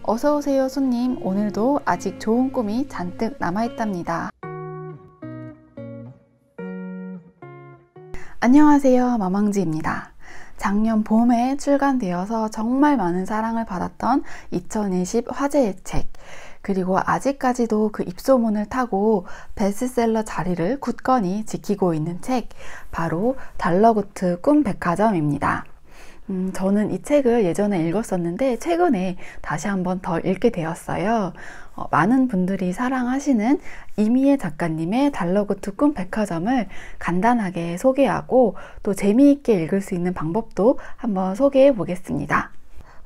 어서오세요 손님. 오늘도 아직 좋은 꿈이 잔뜩 남아있답니다. 안녕하세요, 마망지입니다. 작년 봄에 출간되어서 정말 많은 사랑을 받았던 2020 화제의 책, 그리고 아직까지도 그 입소문을 타고 베스트셀러 자리를 굳건히 지키고 있는 책, 바로 달러구트 꿈백화점입니다. 저는 이 책을 예전에 읽었었는데 최근에 다시 한번 더 읽게 되었어요. 많은 분들이 사랑하시는 이미애 작가님의 달러구트 꿈백화점을 간단하게 소개하고 또 재미있게 읽을 수 있는 방법도 한번 소개해 보겠습니다.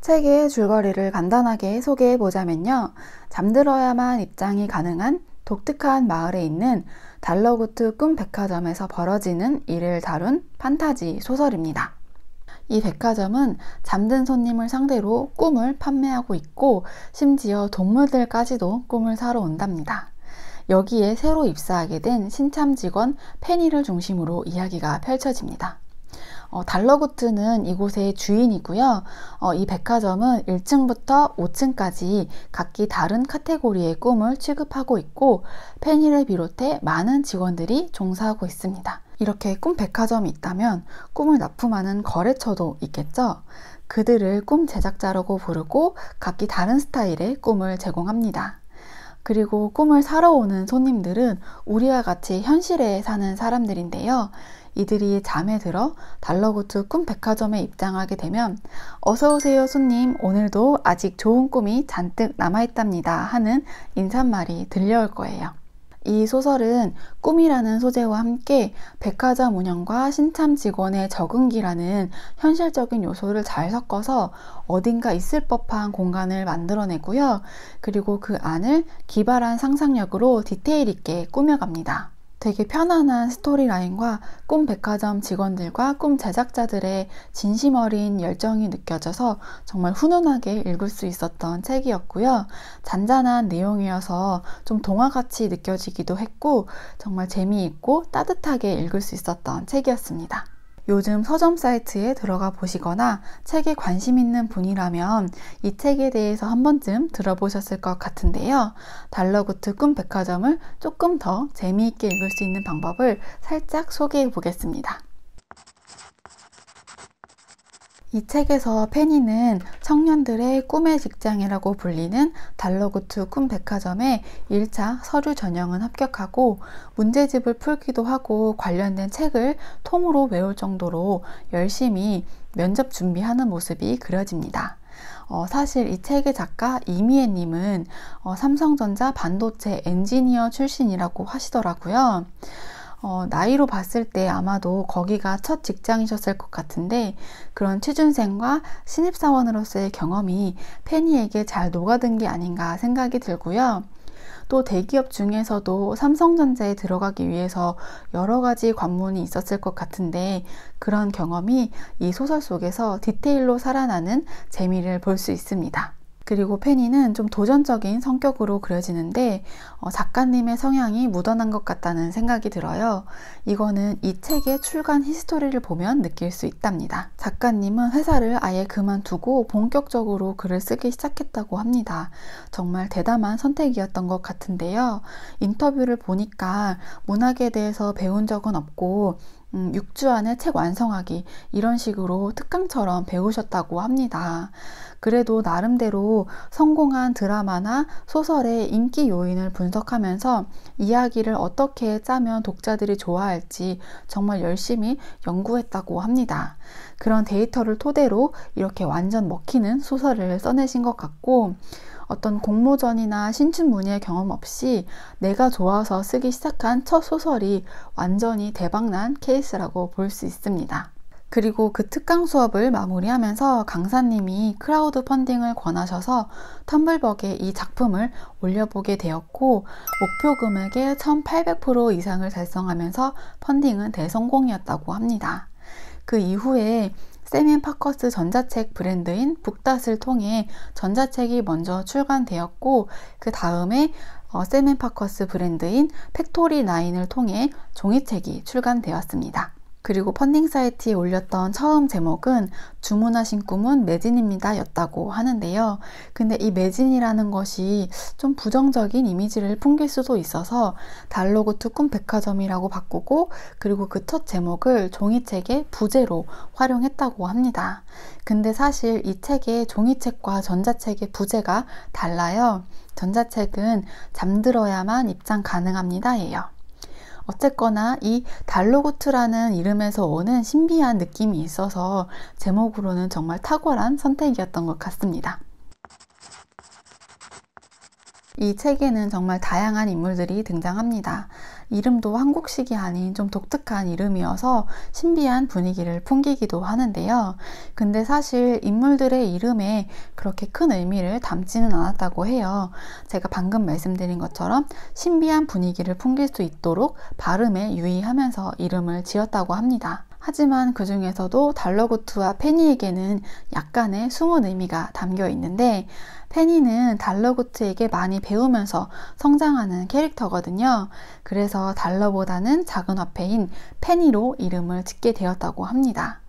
책의 줄거리를 간단하게 소개해 보자면요. 잠들어야만 입장이 가능한 독특한 마을에 있는 달러구트 꿈백화점에서 벌어지는 일을 다룬 판타지 소설입니다. 이 백화점은 잠든 손님을 상대로 꿈을 판매하고 있고 심지어 동물들까지도 꿈을 사러 온답니다. 여기에 새로 입사하게 된 신참 직원 페니를 중심으로 이야기가 펼쳐집니다. 달러구트는 이곳의 주인이고요. 이 백화점은 1층부터 5층까지 각기 다른 카테고리의 꿈을 취급하고 있고 페니를 비롯해 많은 직원들이 종사하고 있습니다. 이렇게 꿈 백화점이 있다면 꿈을 납품하는 거래처도 있겠죠? 그들을 꿈 제작자라고 부르고 각기 다른 스타일의 꿈을 제공합니다. 그리고 꿈을 사러 오는 손님들은 우리와 같이 현실에 사는 사람들인데요. 이들이 잠에 들어 달러구트 꿈백화점에 입장하게 되면 어서오세요 손님, 오늘도 아직 좋은 꿈이 잔뜩 남아있답니다 하는 인사말이 들려올 거예요. 이 소설은 꿈이라는 소재와 함께 백화점 운영과 신참 직원의 적응기라는 현실적인 요소를 잘 섞어서 어딘가 있을 법한 공간을 만들어내고요. 그리고 그 안을 기발한 상상력으로 디테일 있게 꾸며갑니다. 되게 편안한 스토리라인과 꿈 백화점 직원들과 꿈 제작자들의 진심 어린 열정이 느껴져서 정말 훈훈하게 읽을 수 있었던 책이었고요. 잔잔한 내용이어서 좀 동화같이 느껴지기도 했고 정말 재미있고 따뜻하게 읽을 수 있었던 책이었습니다. 요즘 서점 사이트에 들어가 보시거나 책에 관심 있는 분이라면 이 책에 대해서 한 번쯤 들어보셨을 것 같은데요. 달러구트 꿈백화점을 조금 더 재미있게 읽을 수 있는 방법을 살짝 소개해 보겠습니다. 이 책에서 페니는 청년들의 꿈의 직장이라고 불리는 달러구트 꿈백화점에 1차 서류 전형은 합격하고 문제집을 풀기도 하고 관련된 책을 통으로 외울 정도로 열심히 면접 준비하는 모습이 그려집니다. 사실 이 책의 작가 이미애님은 삼성전자 반도체 엔지니어 출신이라고 하시더라고요. 나이로 봤을 때 아마도 거기가 첫 직장이셨을 것 같은데 그런 취준생과 신입사원으로서의 경험이 페니에게 잘 녹아든 게 아닌가 생각이 들고요. 또 대기업 중에서도 삼성전자에 들어가기 위해서 여러 가지 관문이 있었을 것 같은데 그런 경험이 이 소설 속에서 디테일로 살아나는 재미를 볼 수 있습니다. 그리고 페니는 좀 도전적인 성격으로 그려지는데 작가님의 성향이 묻어난 것 같다는 생각이 들어요. 이거는 이 책의 출간 히스토리를 보면 느낄 수 있답니다. 작가님은 회사를 아예 그만두고 본격적으로 글을 쓰기 시작했다고 합니다. 정말 대담한 선택이었던 것 같은데요. 인터뷰를 보니까 문학에 대해서 배운 적은 없고 6주 안에 책 완성하기 이런 식으로 특강처럼 배우셨다고 합니다. 그래도 나름대로 성공한 드라마나 소설의 인기 요인을 분석하면서 이야기를 어떻게 짜면 독자들이 좋아할지 정말 열심히 연구했다고 합니다. 그런 데이터를 토대로 이렇게 완전 먹히는 소설을 써내신 것 같고 어떤 공모전이나 신춘문예 경험 없이 내가 좋아서 쓰기 시작한 첫 소설이 완전히 대박난 케이스라고 볼 수 있습니다. 그리고 그 특강 수업을 마무리하면서 강사님이 크라우드 펀딩을 권하셔서 텀블벅에 이 작품을 올려보게 되었고 목표 금액의 1800% 이상을 달성하면서 펀딩은 대성공이었다고 합니다. 그 이후에 세멘파커스 전자책 브랜드인 북닷을 통해 전자책이 먼저 출간되었고 그 다음에 세멘파커스 브랜드인 팩토리9을 통해 종이책이 출간되었습니다. 그리고 펀딩 사이트에 올렸던 처음 제목은 주문하신 꿈은 매진입니다 였다고 하는데요. 근데 이 매진이라는 것이 좀 부정적인 이미지를 풍길 수도 있어서 달러구트 꿈 백화점이라고 바꾸고, 그리고 그 첫 제목을 종이책의 부제로 활용했다고 합니다. 근데 사실 이 책의 종이책과 전자책의 부제가 달라요. 전자책은 잠들어야만 입장 가능합니다 예요. 어쨌거나 이 달러구트라는 이름에서 오는 신비한 느낌이 있어서 제목으로는 정말 탁월한 선택이었던 것 같습니다. 이 책에는 정말 다양한 인물들이 등장합니다. 이름도 한국식이 아닌 좀 독특한 이름이어서 신비한 분위기를 풍기기도 하는데요. 근데 사실 인물들의 이름에 그렇게 큰 의미를 담지는 않았다고 해요. 제가 방금 말씀드린 것처럼 신비한 분위기를 풍길 수 있도록 발음에 유의하면서 이름을 지었다고 합니다. 하지만 그 중에서도 달러구트와 페니에게는 약간의 숨은 의미가 담겨 있는데, 페니는 달러구트에게 많이 배우면서 성장하는 캐릭터거든요. 그래서 달러보다는 작은 화폐인 페니로 이름을 짓게 되었다고 합니다.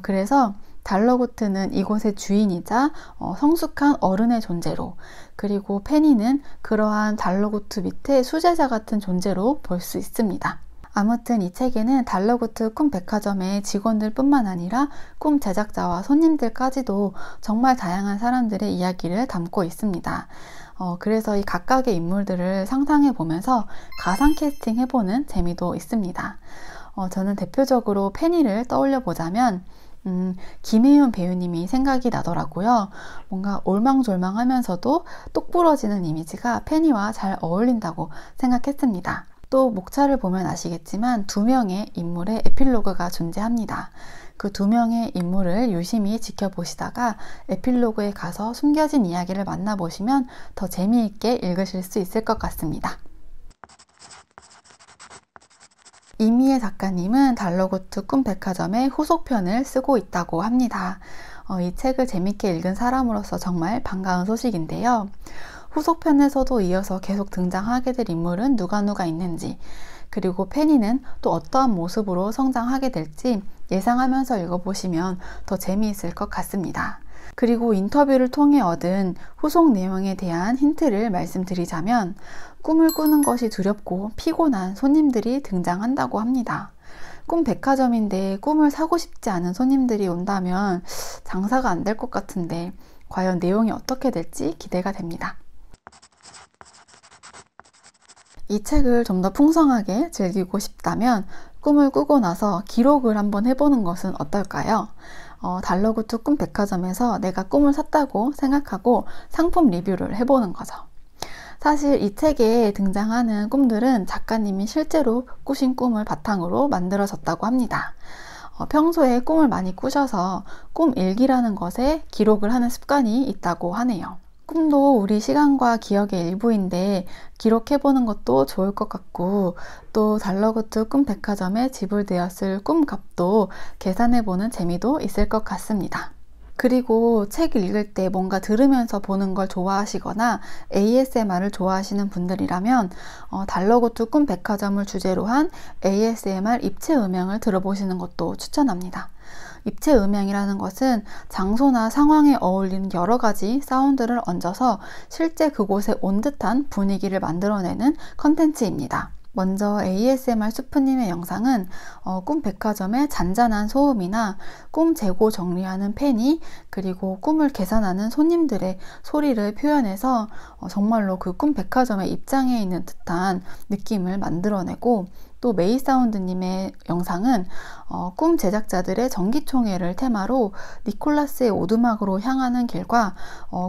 그래서 달러구트는 이곳의 주인이자 성숙한 어른의 존재로, 그리고 페니는 그러한 달러구트 밑에 수제자 같은 존재로 볼 수 있습니다. 아무튼 이 책에는 달러구트 꿈 백화점의 직원들 뿐만 아니라 꿈 제작자와 손님들까지도 정말 다양한 사람들의 이야기를 담고 있습니다. 그래서 이 각각의 인물들을 상상해 보면서 가상 캐스팅 해보는 재미도 있습니다. 저는 대표적으로 페니를 떠올려 보자면 김혜윤 배우님이 생각이 나더라고요. 뭔가 올망졸망하면서도 똑부러지는 이미지가 페니와 잘 어울린다고 생각했습니다. 또 목차를 보면 아시겠지만 두 명의 인물의 에필로그가 존재합니다. 그 두 명의 인물을 유심히 지켜보시다가 에필로그에 가서 숨겨진 이야기를 만나보시면 더 재미있게 읽으실 수 있을 것 같습니다. 이미애 작가님은 달러구트 꿈 백화점의 후속편을 쓰고 있다고 합니다. 이 책을 재밌게 읽은 사람으로서 정말 반가운 소식인데요. 후속편에서도 이어서 계속 등장하게 될 인물은 누가 있는지, 그리고 페니는 또 어떠한 모습으로 성장하게 될지 예상하면서 읽어보시면 더 재미있을 것 같습니다. 그리고 인터뷰를 통해 얻은 후속 내용에 대한 힌트를 말씀드리자면, 꿈을 꾸는 것이 두렵고 피곤한 손님들이 등장한다고 합니다. 꿈 백화점인데 꿈을 사고 싶지 않은 손님들이 온다면 장사가 안 될 것 같은데 과연 내용이 어떻게 될지 기대가 됩니다. 이 책을 좀 더 풍성하게 즐기고 싶다면 꿈을 꾸고 나서 기록을 한번 해보는 것은 어떨까요? 달러구트 꿈 백화점에서 내가 꿈을 샀다고 생각하고 상품 리뷰를 해보는 거죠. 사실 이 책에 등장하는 꿈들은 작가님이 실제로 꾸신 꿈을 바탕으로 만들어졌다고 합니다. 평소에 꿈을 많이 꾸셔서 꿈 일기라는 것에 기록을 하는 습관이 있다고 하네요. 꿈도 우리 시간과 기억의 일부인데 기록해보는 것도 좋을 것 같고, 또 달러구트 꿈 백화점에 지불되었을 꿈값도 계산해보는 재미도 있을 것 같습니다. 그리고 책 읽을 때 뭔가 들으면서 보는 걸 좋아하시거나 ASMR을 좋아하시는 분들이라면 달러구트 꿈 백화점을 주제로 한 ASMR 입체 음향을 들어보시는 것도 추천합니다. 입체 음향이라는 것은 장소나 상황에 어울리는 여러 가지 사운드를 얹어서 실제 그곳에 온 듯한 분위기를 만들어내는 컨텐츠입니다. 먼저 ASMR 수프님의 영상은 꿈 백화점의 잔잔한 소음이나 꿈 재고 정리하는 페니, 그리고 꿈을 계산하는 손님들의 소리를 표현해서 정말로 그 꿈 백화점의 입장에 있는 듯한 느낌을 만들어내고, 또 메이사운드님의 영상은 꿈 제작자들의 정기총회를 테마로 니콜라스의 오두막으로 향하는 길과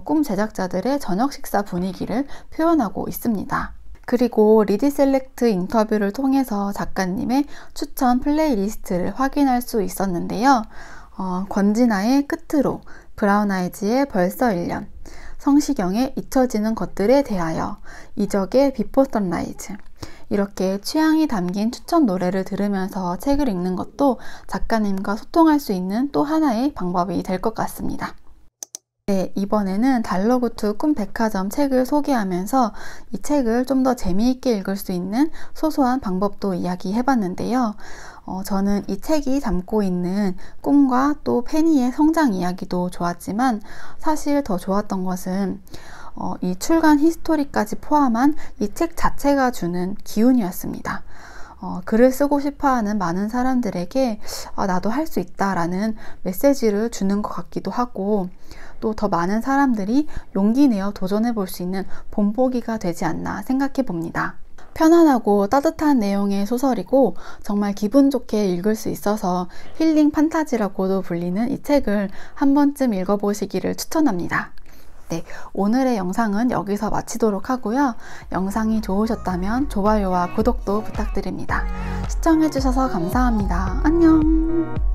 꿈 제작자들의 저녁 식사 분위기를 표현하고 있습니다. 그리고 리디셀렉트 인터뷰를 통해서 작가님의 추천 플레이리스트를 확인할 수 있었는데요. 권진아의 끝으로, 브라운 아이즈의 벌써 1년, 성시경의 잊혀지는 것들에 대하여, 이적의 비포 선라이즈, 이렇게 취향이 담긴 추천 노래를 들으면서 책을 읽는 것도 작가님과 소통할 수 있는 또 하나의 방법이 될 것 같습니다. 네, 이번에는 달러구트 꿈백화점 책을 소개하면서 이 책을 좀 더 재미있게 읽을 수 있는 소소한 방법도 이야기해봤는데요. 저는 이 책이 담고 있는 꿈과 또 페니의 성장 이야기도 좋았지만 사실 더 좋았던 것은 이 출간 히스토리까지 포함한 이 책 자체가 주는 기운이었습니다. 글을 쓰고 싶어하는 많은 사람들에게 나도 할 수 있다라는 메시지를 주는 것 같기도 하고 또 더 많은 사람들이 용기 내어 도전해 볼 수 있는 본보기가 되지 않나 생각해 봅니다. 편안하고 따뜻한 내용의 소설이고 정말 기분 좋게 읽을 수 있어서 힐링 판타지라고도 불리는 이 책을 한 번쯤 읽어보시기를 추천합니다. 네, 오늘의 영상은 여기서 마치도록 하고요. 영상이 좋으셨다면 좋아요와 구독도 부탁드립니다. 시청해주셔서 감사합니다. 안녕!